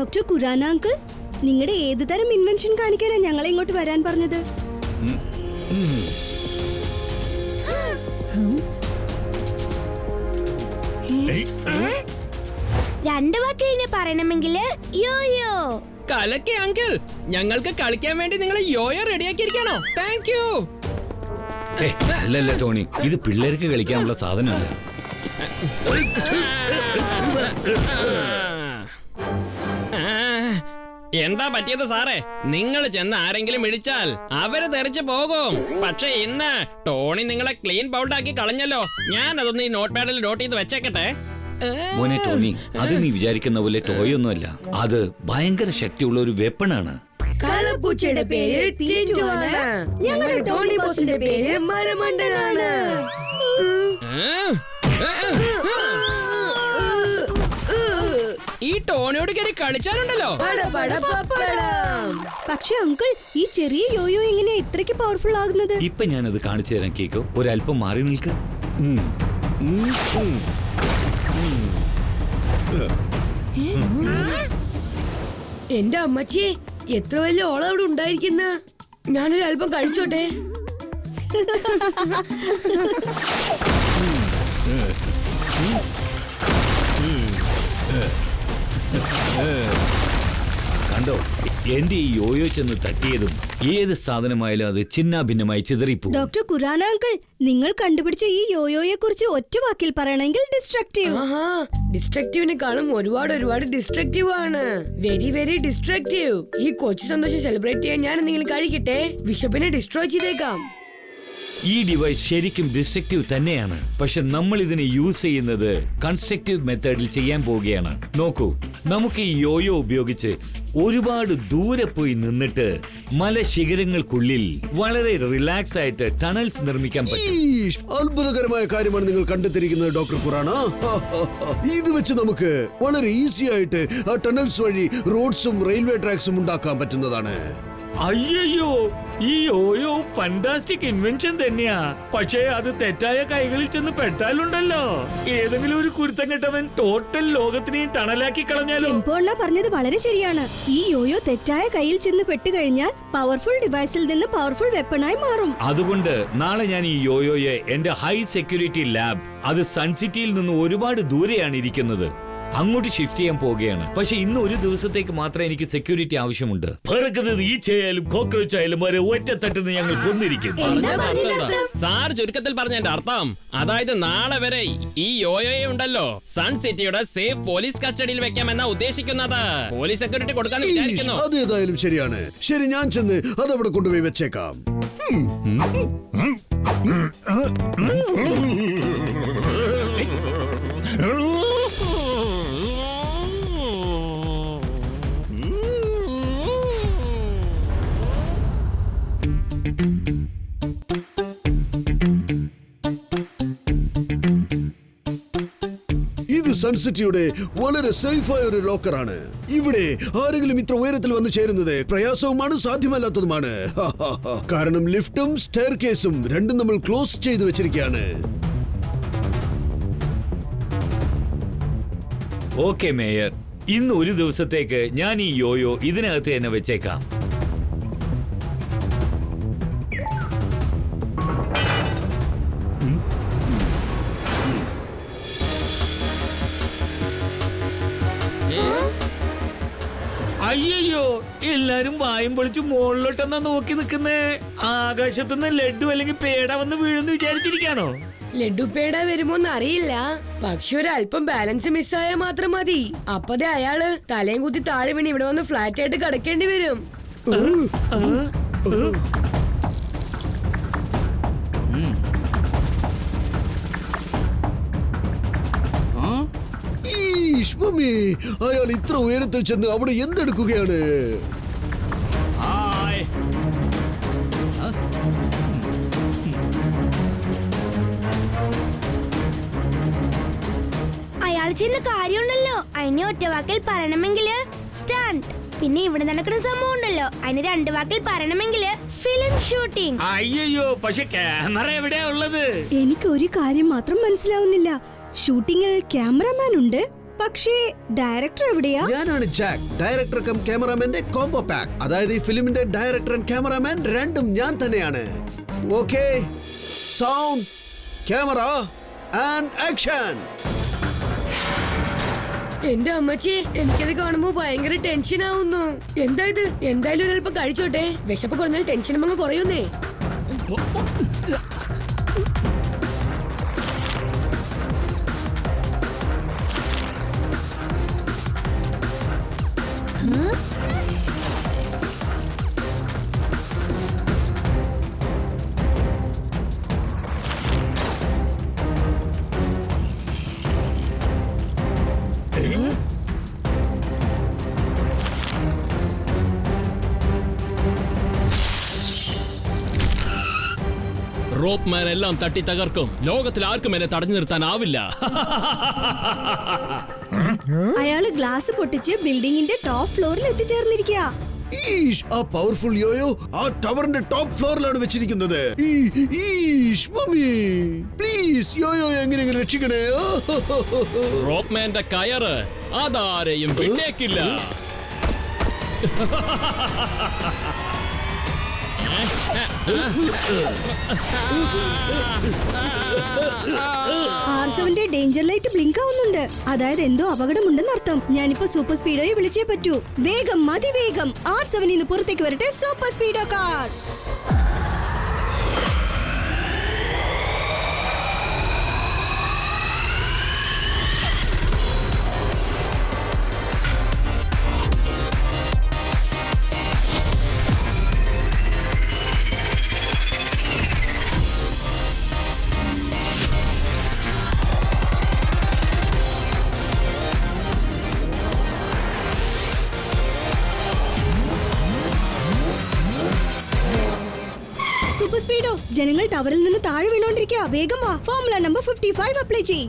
Doctor Khurana uncle, നിങ്ങളുടെ ഏത് തരം ഇൻവെൻഷൻ കാണിക്കാനാ ഞങ്ങളെ ഇങ്ങോട്ട് വരാൻ പറഞ്ഞത്? രണ്ട് വാക്കിനെ പറയണമെങ്കിൽ യോയോ. കലക്കെ അങ്കിൾ, ഞങ്ങൾക്ക് കളിക്കാൻ വേണ്ടി നിങ്ങൾ യോയോ റെഡിയാക്കിയിരിക്കണോ? Thank you. അല്ലല്ല ടോണി, ഇത് പിള്ളേർക്ക് കളിക്കാനുള്ള സാധനമല്ല. എന്താ പറ്റിയത് സാറേ? നിങ്ങൾ ചെന്ന് ആരെങ്കിലും ഇടിച്ചാൽ അവര് തെറിച്ചു പോകും. പക്ഷെ ഇന്ന് ടോണി നിങ്ങളെ ക്ലീൻ ബൗൾഡാക്കി കളഞ്ഞല്ലോ. ഞാൻ അതൊന്ന് ഈ നോട്ട് പാഡിൽ നോട്ട് ചെയ്ത് വെച്ചേക്കട്ടെ. മോനെ ടോണി, അത് നീ വിചാരിക്കുന്ന പോലെ ടോയൊന്നുമല്ല. അത് ഭയങ്കര ശക്തിയുള്ള ഒരു വെപ്പണാണ്. കാളപ്പൂച്ചയുടെ പേര് ടിൻറ്റു ആണ്. ഞങ്ങളുടെ ടോണി ബോസിന്റെ പേര് മരമണ്ടനാണ്. ഈ ടോണിയോട് കയറി കളിച്ചാലുണ്ടല്ലോ. പക്ഷെ അങ്കിൾ, ഈ ചെറിയ യോയോ എങ്ങനെയാ ഇത്രയ്ക്ക് പവർഫുൾ ആകുന്നത്? ഇപ്പൊ ഞാനത് കാണിച്ചു തരാം. കേക്കോ, ഒരല്പം മാറി നിൽക്ക. എന്റെ അമ്മച്ചി, എത്ര വലിയ ഓളം അവിടെ ഉണ്ടായിരിക്കുന്ന. ഞാനൊരല്പം കഴിച്ചോട്ടെ. കണ്ടോ, എന്റെ ഈ യോയോ ചെന്ന് തട്ടിയതും ഏത് സാധനമായാലും അത് ചിന്നാഭിന്നമായി ചിതറിപ്പോ. ഡോക്ടർ ഖുറാന അങ്കിൾ, നിങ്ങൾ കണ്ടുപിടിച്ച ഈ യോയോയെ കുറിച്ച് ഒറ്റ വാക്കിൽ പറയണമെങ്കിൽ ഡിസ്ട്രക്റ്റീവ്. ഡിസ്ട്രക്റ്റീവിനെക്കാളും ഒരുപാട് ഡിസ്ട്രക്റ്റീവ് ആണ്. Very very destructive. ഈ കൊച്ചു സന്തോഷം സെലിബ്രേറ്റ് ചെയ്യാൻ ഞാൻ എന്തെങ്കിലും കഴിക്കട്ടെ. വിശപ്പിനെ ഡിസ്ട്രോയ് ചെയ്തേക്കാം. ഈ ഡിവൈസ് ശരിക്കും ഡിസ്ട്രക്റ്റീവ് തന്നെയാണ്. പക്ഷെ നമ്മൾ ഇതിനെ യൂസ് ചെയ്യുന്നത് കൺസ്ട്രക്റ്റീവ് മെത്തേഡിൽ ചെയ്യാൻ പോവുകയാണ്. നോക്കൂ, നമുക്ക് ഈ യോയോ ഉപയോഗിച്ച് ഒരുപാട് ദൂരെ പോയി നിന്നിട്ട് മലശിഖരങ്ങൾക്കുള്ളിൽ വളരെ റിലാക്സ് ആയിട്ട് ടണൽസ് നിർമ്മിക്കാൻ പറ്റും. അത്ഭുതകരമായ കാര്യമാണ് നിങ്ങൾ കണ്ടെത്തിയിരിക്കുന്നത് ഡോക്ടർ ഖുറാന. ഇത് വെച്ച് നമുക്ക് വളരെ ഈസി ആയിട്ട് ആ ടണൽസ് വഴി റോഡ്സും റെയിൽവേ ട്രാക്സും ഉണ്ടാക്കാൻ പറ്റുന്നതാണ്. അയ്യോ, ഈ യോയോ ഫാന്റാസ്റ്റിക് ഇൻവെൻഷൻ തന്നെയാ. പക്ഷേ അത് തെറ്റായ കൈകളിൽ ചെന്ന് പെട്ടാലുണ്ടല്ലോ, ഏതെങ്കിലും ഒരു കുരുത്തം കെട്ടവൻ ടോട്ടൽ ലോകത്തിനെയും ടണലാക്കി കളഞ്ഞാലോ. ചെമ്പോണ്ണ പറഞ്ഞത് വളരെ ശരിയാണ്. ഈ യോയോ തെറ്റായ കയ്യിൽ ചെന്ന് പെട്ടുകഴിഞ്ഞാൽ പവർഫുൾ ഡിവൈസിൽ നിന്ന് പവർഫുൾ വെപ്പണായി മാറും. അതുകൊണ്ട് നാളെ ഞാൻ ഈ യോയോയെ എന്റെ ഹൈ സെക്യൂരിറ്റി ലാബ്, അത് സൺസിറ്റിയിൽ നിന്ന് ഒരുപാട് ദൂരെയാണ് ഇരിക്കുന്നത്, അങ്ങോട്ട് ഷിഫ്റ്റ് ചെയ്യാൻ പോവുകയാണ്. പക്ഷെ ഇന്ന് ഒരു ദിവസത്തേക്ക് മാത്രമേ എനിക്ക് സെക്യൂരിറ്റി ആവശ്യമുണ്ട്. പറക്കുന്നത് ഈച്ചയായാലും കോക്രോച്ച് ആയാലും വരെ ഒറ്റത്തട്ടുന്ന് ഞങ്ങൾ കൊന്നിരിക്കും. സാർ ചുരുക്കത്തിൽ പറഞ്ഞതിന്റെ അർത്ഥം, അതായത് നാളെ വരെ ഈ യോയോയെ ഉണ്ടല്ലോ സൺ സിറ്റിയുടെ സേഫ് പോലീസ് കസ്റ്റഡിയിൽ വെക്കാമെന്നാ ഉദ്ദേശിക്കുന്നത്. പോലീസ് സെക്യൂരിറ്റി കൊടുക്കാൻ വിചാരിക്കുന്നു. അതേതായാലും ശരിയാണ്. ശരി, ഞാൻ ചെന്ന് അതവിടെ കൊണ്ടുപോയി വെച്ചേക്കാം. ഇത് സൺസിറ്റിയുടെ വളരെ സേഫായ ഒരു ലോക്കറാണ്. ഇവിടെ ആരെങ്കിലും ഇത്ര ഉയരത്തിൽ വന്നു ചേരുന്നത് പ്രയാസവുമാണ്, സാധ്യമല്ലാത്തതുമാണ്. കാരണം ലിഫ്റ്റും സ്റ്റെയർ കേസും രണ്ടും നമ്മൾ ക്ലോസ് ചെയ്തു വെച്ചിരിക്കുകയാണ്. ഓക്കെ മേയർ, ഇന്ന് ഒരു ദിവസത്തേക്ക് ഞാൻ ഈ യോയോ ഇതിനകത്ത് തന്നെ വെച്ചേക്കാം. അയ്യോ, എല്ലാരും വായും പൊളിച്ച് മുകളിലോട്ടെന്നാ നോക്കി നിൽക്കുന്നേ. ആകാശത്തുനിന്ന് ലഡു അല്ലെങ്കിൽ പേട വന്ന് വീഴുന്ന് വിചാരിച്ചിരിക്കാണോ? ലഡു പേട വരുമോന്ന് അറിയില്ല, പക്ഷെ ഒരല്പം ബാലൻസ് മിസ്സായാൽ മാത്രം മതി. അപ്പതേ അയാള് തലയും കുത്തി താഴെ വീണ് ഇവിടെ വന്ന് ഫ്ലാറ്റ് ആയിട്ട് കിടക്കേണ്ടി വരും. അയാൾ ഇത്ര ഉയരത്തിൽ ചെന്ന് അവിടെ എന്തെടുക്കുകയാണ്? അയാൾ ചെയ്യുന്ന കാര്യമുണ്ടല്ലോ, അതിനെ ഒറ്റ വാക്കിൽ പറയണമെങ്കിൽ സ്റ്റാൻഡ്. പിന്നെ ഇവിടെ നടക്കുന്ന സംഭവം ഉണ്ടല്ലോ, അതിന് രണ്ട് വാക്കിൽ പറയണമെങ്കിൽ ഫിലിം ഷൂട്ടിംഗ്. അയ്യോ, പക്ഷെ ക്യാമറ എവിടെയാ ഉള്ളത്? എനിക്ക് ഒരു കാര്യം മാത്രം മനസ്സിലാവുന്നില്ല. ഷൂട്ടിങ്ങിൽ ക്യാമറമാൻ ഉണ്ട്, പക്ഷേ ഡയറക്ടർ എവിടെയാ? ഞാനാണ് ജാക്ക്, ഡയറക്ടർ കം ക്യാമറാമാന്റെ കോംബോ പാക്ക്. അതായത് ഈ ഫിലിമിന്റെ ഡയറക്ടർ ആൻഡ് ക്യാമറാമാൻ രണ്ടും ഞാൻ തന്നെയാണ്. Okay, sound, camera and action. എന്റെ അമ്മച്ചി, എനിക്കത് കാണുമ്പോ ഭയങ്കര ടെൻഷൻ ആവുന്നു. എന്തായാലും ഒരല്പം കഴിച്ചോട്ടെ. വിശപ്പ് കുറഞ്ഞാൽ ടെൻഷനും അങ്ങ് കുറയുന്നേ. റോപ്പ് മാൻ എല്ലാം തട്ടി തകർക്കും. ലോകത്തിൽ ആർക്കും എന്നെ തടഞ്ഞു നിർത്താനാവില്ല. അയാള് ഗ്ലാസ് പൊട്ടിച്ച് ബിൽഡിങ്ങിന്റെ ടോപ്പ് ഫ്ലോറിൽ എത്തിച്ചേർന്നിരിക്കുക. ആ പവർഫുൾ യോയോ ആ ടവറിന്റെ ടോപ്പ് ഫ്ലോറിലാണ് വെച്ചിരിക്കുന്നത്. മമ്മി പ്ലീസ് യോയോ എങ്ങനെയെങ്കിലും രക്ഷിക്കണേ. റോപ്പ് മാന്റെ കയറ് അതാരെയും വിട്ടേക്കില്ല. R7ന്റെ ഡേഞ്ചർ ലൈറ്റ് ബ്ലിങ്ക് ആവുന്നുണ്ട്. അതായത് എന്തോ അപകടമുണ്ടെന്ന് അർത്ഥം. ഞാനിപ്പോ സൂപ്പർ സ്പീഡോയെ വിളിച്ചേ പറ്റൂ. വേഗം, അതിവേഗം R7 ഇന്ന് പുറത്തേക്ക് വരട്ടെ. Super speedo car. Super speedo, ജനങ്ങൾ ടവറിൽ നിന്ന് താഴെ വീണോണ്ടിരിക്കുക. വേഗം വാ. ഫോർമുല നമ്പർ 55 അപ്ലൈ ചെയ്യ്.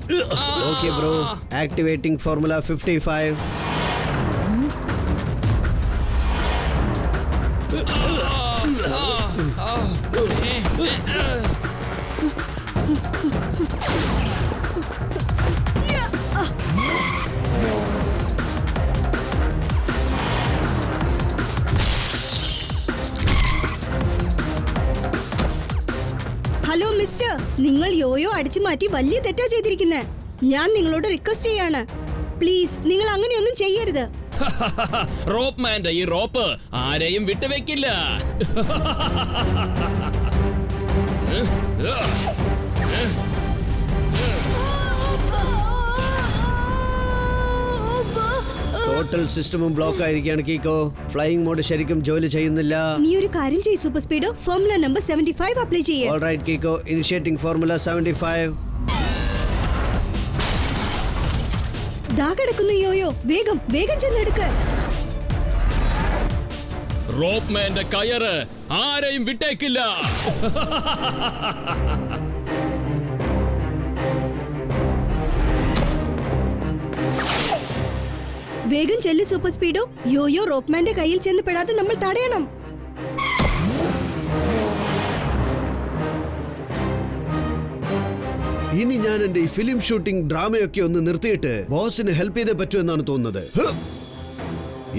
Okay bro, activating formula 55. Hello mister, നിങ്ങൾ യോയോ അടിച്ചു മാറ്റി വലിയ തെറ്റാ ചെയ്തിരിക്കുന്നത്. ഞാൻ നിങ്ങളോട് റിക്വസ്റ്റ് ചെയ്യാണ്, പ്ലീസ് നിങ്ങൾ അങ്ങനെയൊന്നും ചെയ്യരുത്. റോപ്പ് മാന്റെ ഈ റോപ്പ് ആരെയും വിട്ടുവെക്കില്ല. ടോട്ടൽ സിസ്റ്റമും ബ്ലോക്ക് ആയിരിക്കുകയാണ് കീക്കോ. ഫ്ലൈയിങ് മോഡ് ശരിക്കും ജോലി ചെയ്യുന്നില്ല. നീ ഒരു കാര്യം ചെയ്യ് super speedo, formula number 75 apply ചെയ്യ്. Alright Kiko, initiating formula 75. ദാ കിടക്കുന്നു യോയോ. വേഗം വേഗം ചെന്നെടുക്ക്. റോപ്പ് മാന്റെ കയറ് ആരെയും വിട്ടേക്കില്ല. വേഗം ചെല്ലു സൂപ്പർ സ്പീഡോ. യോയോ റോപ്മാന്റെ കയ്യിൽ ചെന്ന് പെടാതെ നമ്മൾ തടയണം. ഇനി ഞാൻ എന്റെ ഈ ഫിലിം ഷൂട്ടിംഗ് ഡ്രാമയൊക്കെ ഒന്ന് നിർത്തിയിട്ട് ബോസിന് ഹെൽപ്പ് ചെയ്തേ പറ്റൂ എന്നാണ് തോന്നുന്നത്.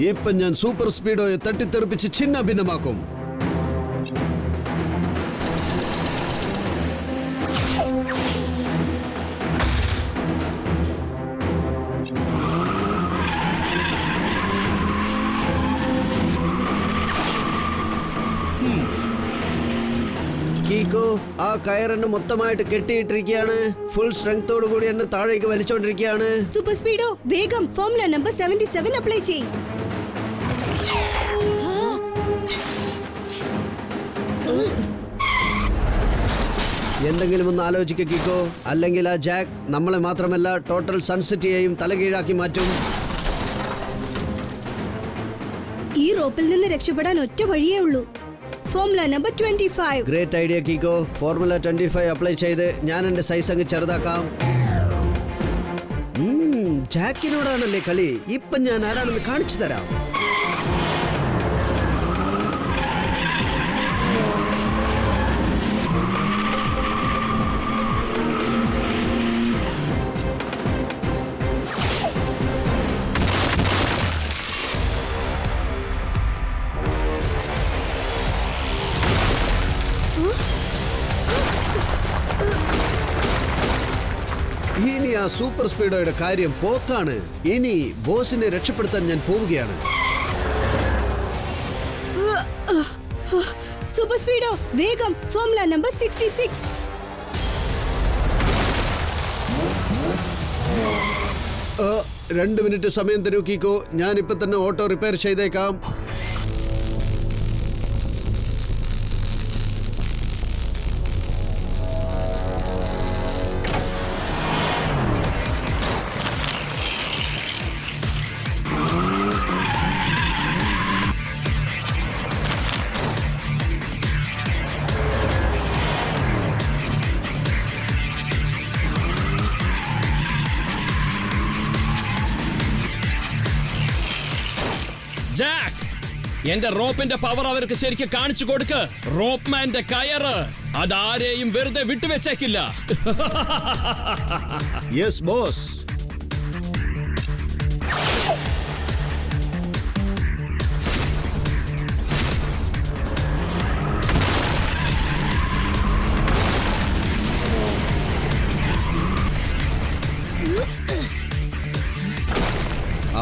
ഇപ്പൊ ഞാൻ സൂപ്പർ സ്പീഡോയെ തട്ടിത്തെറിപ്പിച്ച് ചിന്ന ഭിന്നമാക്കും. കീക്കോ, ആ കയറിന് മൊത്തമായിട്ട് കെട്ടിയിട്ടിരിക്കുകയാണ്. ഫുൾ സ്ട്രെങ്തോടു കൂടി എന്നെ താഴേക്ക് വലിച്ചോണ്ടിരിക്കുകയാണ്. സൂപ്പർ സ്പീഡോ, വേഗം ഫോർമുല നമ്പർ 77 അപ്ലൈ ചെയ്യ്. എന്തെങ്കിലും ഒന്ന് ആലോചിക്കുക കീക്കോ, അല്ലെങ്കിൽ ആ ജാക്ക് നമ്മളെ മാത്രമല്ല ടോട്ടൽ സൺസിറ്റിയെയും തലകീഴാക്കി മാറ്റും. ഈ റോപ്പിൽ നിന്ന് രക്ഷപ്പെടാൻ ഒറ്റ വഴിയേ ഉള്ളൂ. Formula number 25. Great idea Kiko. Formula 25 apply ചെയ്ത് ഞാൻ എന്റെ സൈസ് അങ്ങ് ചെറുതാക്കാം. ജാക്കിനോടാണല്ലേ കളി. ഇപ്പൊ ഞാൻ ആരാണെന്ന് കാണിച്ചു തരാം. ഇനി ആ സൂപ്പർ സ്പീഡോയുടെ കാര്യം പോക്കാണ്. ഇനി ബോസിനെ രക്ഷപ്പെടുത്താൻ ഞാൻ പോവുകയാണ്. സൂപ്പർ സ്പീഡോ വേഗം ഫോർമുല നമ്പർ 66. ആ, 2 മിനിറ്റ് സമയം തരൂ കീക്കോ. ഞാൻ ഇപ്പൊ തന്നെ ഓട്ടോ റിപ്പയർ ചെയ്തേക്കാം. ജാക്ക്, എന്റെ റോപ്പിന്റെ പവർ അവർക്ക് ശരിക്കും കാണിച്ചു കൊടുക്ക്. റോപ്പ്മാന്റെ കയറ് അതാരെയും വെറുതെ വിട്ടുവെച്ചേക്കില്ല. Yes boss.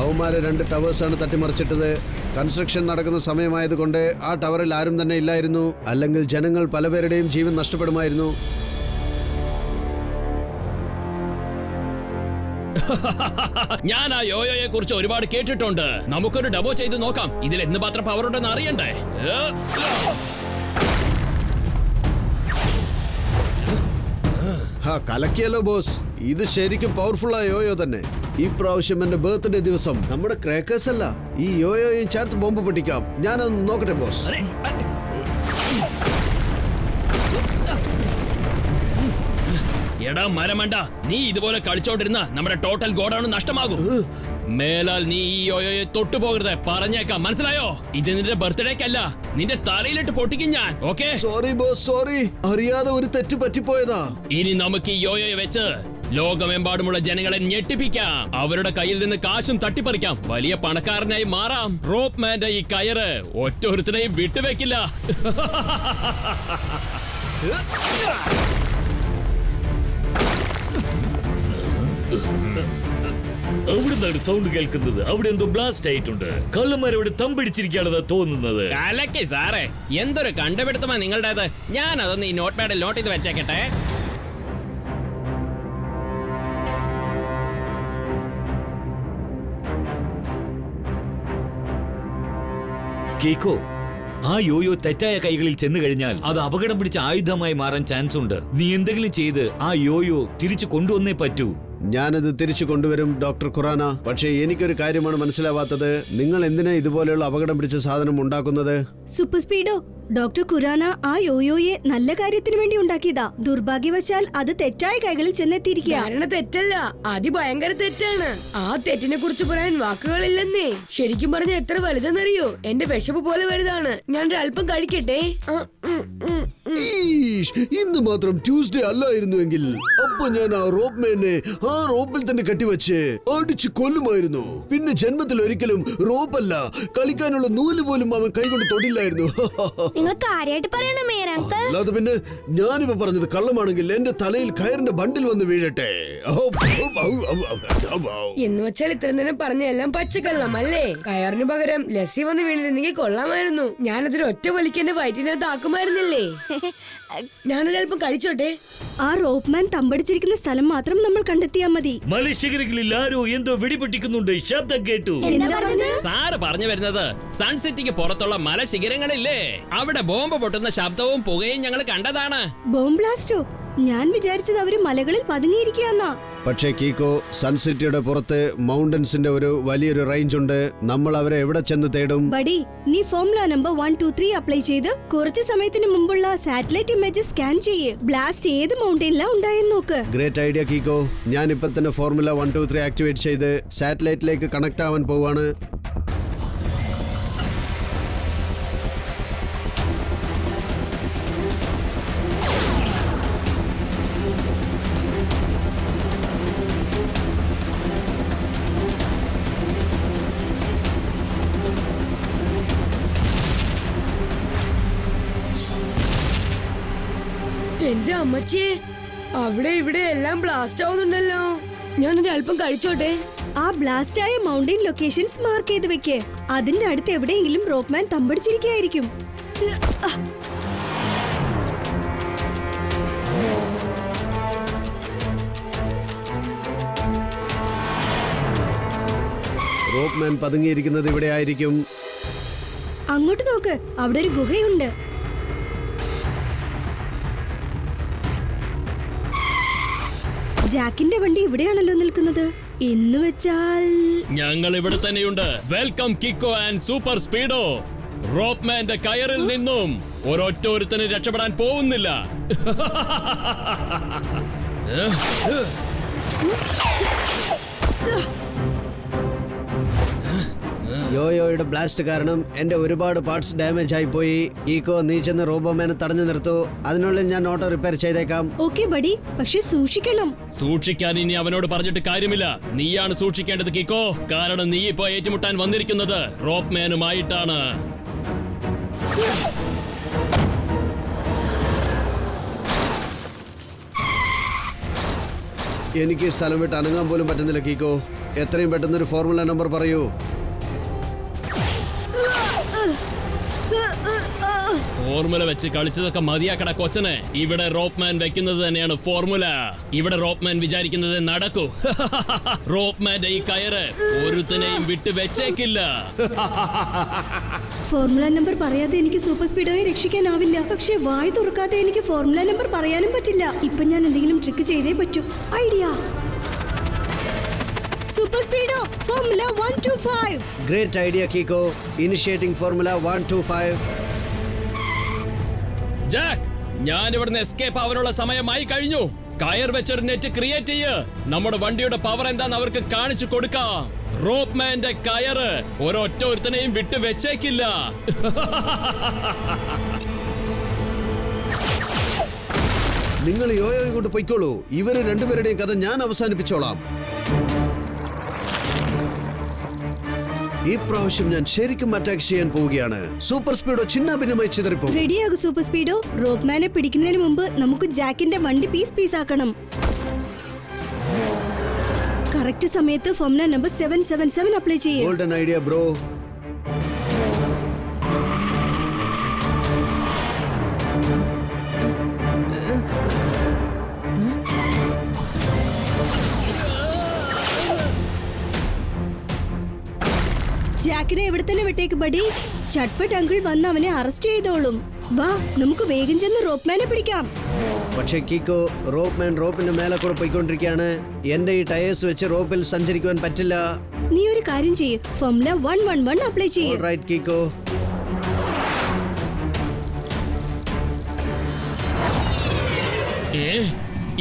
അവന്മാരെ 2 ടവേഴ്സാണ് തട്ടിമറിച്ചിട്ടത്. കൺസ്ട്രക്ഷൻ നടക്കുന്ന സമയമായതുകൊണ്ട് ആ ടവറിൽ ആരും തന്നെ ഇല്ലായിരുന്നു. അല്ലെങ്കിൽ ജനങ്ങൾ പലപേരുടെയും ജീവൻ നഷ്ടപ്പെടുമായിരുന്നു. ഞാൻ ആ യോയോയെ കുറിച്ച് ഒരുപാട് കേട്ടിട്ടുണ്ട്. നമുക്കൊരു ഡബോ ചെയ്ത് നോക്കാം. ഇതിൽ എന്ത് മാത്രം പവർ ഉണ്ടെന്ന് അറിയണ്ടേ? കലക്കിയല്ലോ ബോസ്. ഇത് ശരിക്കും പവർഫുൾ ആയ യോയോ തന്നെ. ഈ പ്രാവശ്യം എന്റെ ബർത്ത്ഡേ ദിവസം നമ്മുടെ ക്രാക്കേഴ്സ് അല്ല, ഈ യോയോയും ചേർത്ത് ബോംബ് പൊട്ടിക്കാം. ഞാനൊന്ന് നോക്കട്ടെ ബോസ്. എടാ മരമണ്ട, നീ ഇതുപോലെ കളിച്ചോണ്ടിരുന്ന നമ്മുടെ ടോട്ടൽ ഗോഡൌൺ നഷ്ടമാകും. മേലാൽ നീ ഈ യോയോയെ തൊട്ടു പോകരുത്, പറഞ്ഞേക്കാം. മനസ്സിലായോ? ഇത് നിന്റെ ബർത്ത്ഡേക്കല്ല, നിന്റെ തലയിലിട്ട് പൊട്ടിക്കും ഞാൻ. ഓക്കെ? Sorry boss, sorry. അറിയാതെ ഒരു തെറ്റ് പറ്റിപ്പോയതാ. ഇനി നമുക്ക് ഈ യോയോയെ വെച്ച് ലോകമെമ്പാടുമുള്ള ജനങ്ങളെ ഞെട്ടിപ്പിക്കാം. അവരുടെ കയ്യിൽ നിന്ന് കാശും തട്ടിപ്പറിക്കാം. വലിയ പണക്കാരനായി മാറാം. റോപ്പ്മാന്റെ ഈ കയറ് ഒറ്റൊരുത്തരെയും വിട്ടുവെക്കില്ല. അവിടുന്നാണ് സൗണ്ട് കേൾക്കുന്നത്. അവിടെ എന്തോ ബ്ലാസ്റ്റ് ആയിട്ടുണ്ട്. കള്ളന്മാരവിടെ തമ്പിടിച്ചിരിക്കുകയാണെന്ന് തോന്നുന്നത്. കലക്കി സാറേ, എന്തൊരു കണ്ടുപിടുത്തമാ നിങ്ങളുടേത്. ഞാൻ അതൊന്ന് ഈ നോട്ട് പാഡിൽ നോട്ട് ചെയ്ത് വെച്ചേക്കട്ടെ. കേക്കോ, ആ യോയോ തെറ്റായ കൈകളിൽ ചെന്ന് കഴിഞ്ഞാൽ അത് അപകടം പിടിച്ച ആയുധമായി മാറാൻ ചാൻസ് ഉണ്ട്. നീ എന്തെങ്കിലും ചെയ്ത് ആ യോയോ തിരിച്ചു കൊണ്ടുവന്നേ പറ്റൂ. ഞാനത് തിരിച്ചു കൊണ്ടുവരും ഡോക്ടർ ഖുറാന. പക്ഷേ എനിക്കൊരു കാര്യമാണ് മനസ്സിലാവാത്തത്. നിങ്ങൾ എന്തിനാ ഇതുപോലെയുള്ള അപകടം പിടിച്ച സാധനം ഉണ്ടാക്കുന്നത്? സൂപ്പർ സ്പീഡോ, ഡോക്ടർ ഖുറാന ആ യോയോയെ നല്ല കാര്യത്തിന് വേണ്ടി ഉണ്ടാക്കിയതാ. ദുർഭാഗ്യവശാൽ അത് തെറ്റായ കൈകളിൽ ചെന്നെത്തിയിരിക്കുക. ധാരണ തെറ്റല്ല, അതിഭയങ്കര തെറ്റാണ്. ആ തെറ്റിനെ കുറിച്ച് പറയാൻ വാക്കുകളില്ലെന്നേ. ശരിക്കും പറഞ്ഞ എത്ര വലുതെന്നറിയോ? എന്റെ വിശപ്പ് പോലെ വലുതാണ്. ഞാൻ അല്പം കഴിക്കട്ടെ. ഇന്ന് മാത്രം ട്യൂസ്ഡേ അല്ലായിരുന്നുവെങ്കിൽ അപ്പൊ ഞാൻ ആ റോപ്പ്മാനെ ആ റോപ്പിൽ തന്നെ കെട്ടിവെച്ച് അടിച്ചു കൊല്ലുമായിരുന്നു. പിന്നെ ജന്മത്തിൽ ഒരിക്കലും റോപ്പല്ല, കളിക്കാനുള്ള നൂല് പോലും അവൻ കൈകൊണ്ട് തൊടില്ലായിരുന്നു. നിങ്ങൾ കാര്യമായിട്ട് പറയണോ മേയർ അങ്കിൾ? അല്ലാതെ പിന്നെ ഞാനിപ്പോ പറഞ്ഞത് കള്ളമാണെങ്കിൽ എന്റെ തലയിൽ കയറിന്റെ ബണ്ടിൽ വന്ന് വീഴട്ടെ. എന്ന് വെച്ചാൽ ഇത്ര നേരം പറഞ്ഞ എല്ലാം പച്ചക്കള്ളം അല്ലേ? കയറിന് പകരം ലസ്സി വന്ന് വീണിരുന്നെങ്കിൽ കൊള്ളാമായിരുന്നു. ഞാനതിന് ഒറ്റ വലിക്ക് എന്റെ വയറ്റിനകത്ത് ആക്കുമായിരുന്നില്ലേ? ഞാനൊരൽപ്പം കഴിച്ചോട്ടെ. ആ റോപ്പ്മാൻ തമ്പടിച്ചിരിക്കുന്ന സ്ഥലം മാത്രം നമ്മൾ കണ്ടെത്തിയാ മതി. മലശിഖരങ്ങളിൽ ആരോ എന്തോ വെടിപൊട്ടിക്കുന്നുണ്ട്. ശബ്ദം കേട്ടു. എന്താ പറഞ്ഞത്? സാറ് പറഞ്ഞു വരുന്നത് സൺസിറ്റിക്ക് പുറത്തുള്ള മലശിഖരങ്ങളില്ലേ, അവിടെ ബോംബ് പൊട്ടുന്ന ശബ്ദവും പുകയും ഞങ്ങൾ കണ്ടതാണ്. ബോംബ് ബ്ലാസ്റ്റോ? ഞാൻ വിചാരിച്ചത് അവര് മലകളിൽ പതുങ്ങിയിരിക്കാന്നാ. പക്ഷേ കീക്കോ, സൺസിറ്റിയുടെ പുറത്ത് മൗണ്ടൻസിന്റെ ഒരു വലിയൊരു റേഞ്ച് ഉണ്ട്. നമ്മൾ അവരെ എവിടെ ചെന്ന് തേടും? ബഡി, നീ ഫോർമുല നമ്പർ 1, 2, 3 അപ്ലൈ ചെയ്ത് കുറച്ച് സമയത്തിന് മുമ്പുള്ള സാറ്റലൈറ്റ് ഇമേജ് സ്കാൻ ചെയ്യ്. ബ്ലാസ്റ്റ് ഏത് മൗണ്ടനിലാ ഉണ്ടായെന്ന് നോക്ക്. Great idea Kiko. ഞാൻ ഇപ്പൊ തന്നെ ഫോർമുല 1, 2, 3 ആക്ടിവേറ്റ് ചെയ്ത് സാറ്റലൈറ്റിലേക്ക് കണക്ട് ആവാൻ പോവാണ്. എന്റെ അമ്മച്ചിയെ, അവിടെ ഇവിടെ എല്ലാം ബ്ലാസ്റ്റ് ആവുന്നുണ്ടല്ലോ. ഞാനൊരു അല്പം കഴിച്ചോട്ടെ. ആ ബ്ലാസ്റ്റ് ആയ മൗണ്ടൻ ലൊക്കേഷൻസ് മാർക്ക് ചെയ്ത് വെക്ക്. അതിന്റെ അടുത്ത് എവിടെയെങ്കിലും റോപ്പ്മാൻ തമ്പടിച്ചിരിക്കുകയായിരിക്കും. റോപ്പ്മാൻ പതുങ്ങിയിരിക്കുന്നത് ഇവിടെ ആയിരിക്കും. അങ്ങോട്ട് നോക്ക്, അവിടെ ഒരു ഗുഹയുണ്ട്. ജാക്കിന്റെ വണ്ടി ഇവിടെയാണല്ലോ നിൽക്കുന്നത്. എന്ന് വെച്ചാൽ ഞങ്ങൾ ഇവിടെ തന്നെയുണ്ട്. Welcome Kiko and super speedo. റോപ്പ്മാന്റെ കയറിൽ നിന്നും ഒരൊറ്റൊരുത്തന് രക്ഷപ്പെടാൻ പോകുന്നില്ല. യോയോയുടെ ബ്ലാസ്റ്റ് കാരണം എന്റെ ഒരുപാട് പാർട്സ് ഡാമേജ് ആയി പോയി. ഈക്കോ, നീ ചെന്ന് റോബോമാനെ തടഞ്ഞു നിർത്തൂ. അതിനുള്ളിൽ ഞാൻ ഓട്ടോ റിപ്പയർ ചെയ്തേക്കാം. ഓക്കെ ബഡി, പക്ഷെ സൂക്ഷിക്കണം. സൂക്ഷിക്കാൻ ഇനി അവനോട് പറഞ്ഞിട്ട് കാര്യമില്ല. നീയാണ് സൂക്ഷിക്കേണ്ടത് കിക്കോ. കാരണം നീ ഇപ്പോ ഏറ്റുമുട്ടാൻ വന്നിരിക്കുന്നത് റോപ്പ്മാനുമായിട്ടാണ്. എനിക്ക് സ്ഥലം വിട്ട് അനങ്ങാൻ പോലും പറ്റുന്നില്ല കീക്കോ. എത്രയും പെട്ടെന്ന് ഒരു ഫോർമുല നമ്പർ പറയൂ. ഫോർമുല വെച്ച് കളിച്ചതൊക്കെ മതിയാക്കട കൊച്ചനെ. ഇവിടെ റോപ്പ്മാൻ വെക്കുന്നത് തന്നെയാണ് ഫോർമുല. ഇവിടെ റോപ്പ്മാൻ വിചാരിക്കുന്നത് നടക്കൂ. റോപ്പ്മാന്റെ ഈ കയറ് ഒരുത്തനെയും വിട്ട് വെച്ചേക്കില്ല. ഫോർമുല നമ്പർ പറയാതെ എനിക്ക് സൂപ്പർ സ്പീഡോയെ രക്ഷിക്കാനാവില്ല. പക്ഷെ വായി തുറക്കാതെ എനിക്ക് ഫോർമുല നമ്പർ പറയാനും പറ്റില്ല. ഇപ്പൊ ഞാൻ എന്തെങ്കിലും ട്രിക്ക് ചെയ്തേ പറ്റൂ. Idea. Super speedo, formula 125. Great idea Kiko. Initiating formula 125. Jack, ഞാൻ ഇവിടുന്ന് എസ്കേപ്പ് ആവാനുള്ള സമയമായി കഴിഞ്ഞു. കയർ വെച്ചൊരു നെറ്റ് ക്രിയേറ്റ് ചെയ്യ്. നമ്മുടെ വണ്ടിയുടെ പവർ എന്താന്ന് അവർക്ക് കാണിച്ചു കൊടുക്കാം. റോപ്പ്മാന്റെ കയറ് ഒരൊറ്റ ഒരുത്തനെയും വിട്ട് വെച്ചേക്കില്ല. നിങ്ങൾ യോയോയും കൊണ്ട് പൊയ്ക്കോളൂ. ഇവര് രണ്ടുപേരുടെയും കഥ ഞാൻ അവസാനിപ്പിച്ചോളാം. ഈ പ്രാവശ്യം ഞാൻ ശരിക്കും അറ്റാക്ക് ചെയ്യാൻ പോവുകയാണ്. സൂപ്പർ സ്പീഡോ ചിന്നാഭിന്നമായി ചിതറിപ്പോ. റെഡിയാകും സൂപ്പർ സ്പീഡോ. റോപ്പ്മാനെ പിടിക്കുന്നതിന് മുമ്പ് നമുക്ക് ജാക്കിന്റെ വണ്ടി പീസ് ആക്കണം. കറക്റ്റ് സമയത്ത് ഫോർമുല നമ്പർ 777 അപ്ലൈ ചെയ്യും. Golden idea bro. ജാക്കിനെ ഇവിടെ തന്നെ വിട്ടേക്ക് ബഡി. ചട്പട്ട് അങ്കിൾ വന്ന് അവനെ അറസ്റ്റ് ചെയ്തോളും. വാ, നമുക്ക് വേഗം ചെന്ന് റോപ്പ്മാനെ പിടിക്കാം. പക്ഷേ കീക്കോ, റോപ്പ്മാൻ റോപ്പിന്റെ മേലെ കൂടെ പോയിക്കൊണ്ടിരിക്കുകയാണ്. എന്റെ ഈ ടയേഴ്സ് വെച്ച് റോപ്പിൽ സഞ്ചരിക്കുവാൻ പറ്റില്ല. നീ ഒരു കാര്യം ചെയ്യ്, ഫോർമുല 111 അപ്ലൈ ചെയ്യ്. ഓൾറൈറ്റ് കീക്കോ.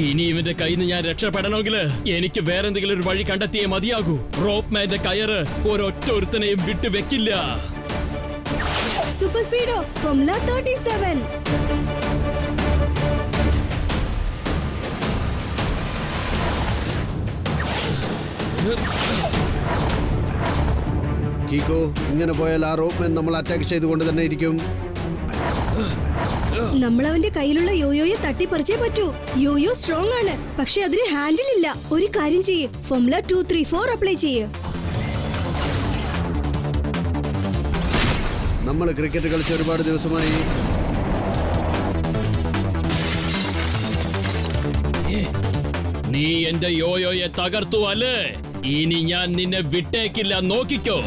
ഇനി ഇവന്റെ കയ്യിൽ നിന്ന് ഞാൻ രക്ഷപ്പെടണമെങ്കിൽ എനിക്ക് വേറെ എന്തെങ്കിലും ഒരു വഴി കണ്ടെത്തിയേ മതിയാകൂ. റോപ്പ്മാന്റെ കയറ് ഒരൊറ്റ ഒരുത്തനെയും വിട്ടു വെക്കില്ല. Super speedo, formula 37. കീക്കോ, ഇങ്ങനെ പോയാൽ ആ റോപ്പ്മാൻ നമ്മൾ അറ്റാക്ക് ചെയ്തുകൊണ്ട് തന്നെ ഇരിക്കും. നമ്മൾ അവന്റെ കയ്യിലുള്ള യോയോയെ തട്ടിപ്പറിച്ചേ പറ്റൂ. യോയോ സ്ട്രോങ് ആണ്, പക്ഷെ അതിന് ഹാൻഡിൽ ഇല്ല. ഒരു കാര്യം ചെയ്യ്, ഫോർമുല 234 അപ്ലൈ ചെയ്യ്. നമ്മൾ ക്രിക്കറ്റ് കളിച്ച ഒരുപാട് ദിവസമായി. നീ എന്റെ യോയോയെ തകർത്തു അല്ലേ? ഇനി ഞാൻ നിന്നെ വിട്ടേക്കില്ല, നോക്കിക്കോ.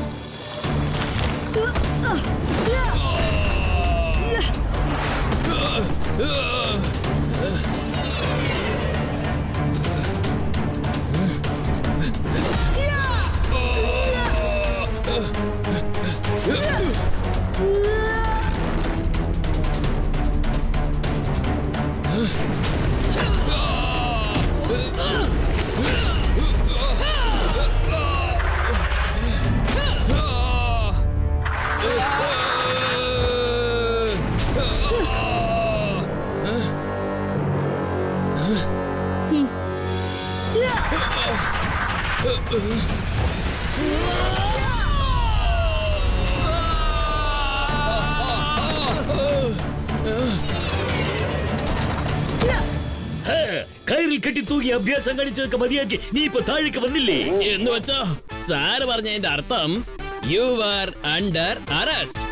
ഹേ, കയറിൽ കെട്ടി തൂക്കി അഭ്യാസം കാണിച്ചതൊക്കെ മതിയാക്കി നീ ഇപ്പൊ താഴേക്ക് വന്നില്ലേ? എന്ന് വെച്ചോ സാറ് പറഞ്ഞതിന്റെ അർത്ഥം യു ആർ അണ്ടർ അറസ്റ്റ്.